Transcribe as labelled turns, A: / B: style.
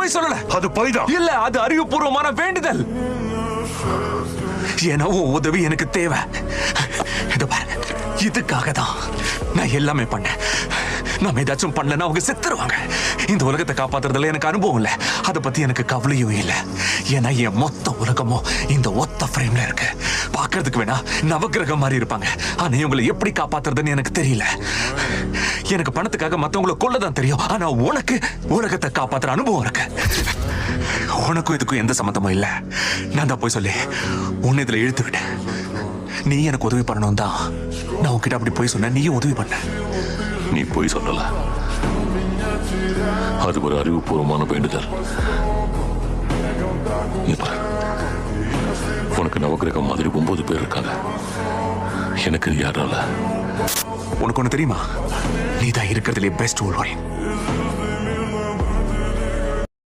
A: போய் சொல்லல.
B: அது பொய்தான்.
A: இல்ல, அது அறிவுபூர்வமான வேண்டுதல். ஏன்னா உதவி எனக்கு தேவை. இது பாரு, இதுக்காக தான் நான் எல்லாமே பண்ணேன். நாம ஏதாச்சும் பண்ணலன்னா அவங்க செத்துருவாங்க. இந்த உலகத்தை காப்பாத்துறதுல எனக்கு அனுபவம் இல்லை. அதை பத்தி எனக்கு கவலையும் இல்லை. ஏன்னா என் மொத்த உலகமும் இந்த ஒத்த ஃப்ரேம்ல இருக்கு. பாக்குறதுக்கு வேணா நவக்கிரகம் மாதிரி இருப்பாங்க. ஆனா இவங்களை எப்படி காப்பாத்துறதுன்னு எனக்கு தெரியல. எனக்கு பணத்துக்காக மத்தவங்களை கொல்லதான் தெரியும். ஆனா உனக்கு உலகத்தை காப்பாத்துற அனுபவம் இருக்கு. உனக்கும் இதுக்கும் எந்த சம்மந்தமும் இல்லை. நான் தான் போய் சொல்லி உன்னை இதுல இழுத்து விட்டேன். நீ எனக்கு உதவி பண்ணணும் தான் நான் உன்கிட்ட அப்படி போய் சொன்ன. நீயும் உதவி பண்ண.
B: நீ போய் சொல்லல. அது ஒரு அறிவுபூர்வமான வேண்டுதல். உனக்கு நவக்கிரகம் மாதிரி 9 பேர் இருக்காங்க. எனக்கு யாரால?
A: உனக்கு ஒண்ணு தெரியுமா? நீ தான் இருக்கிறதுலே பெஸ்ட் ஊழ்வரேன்.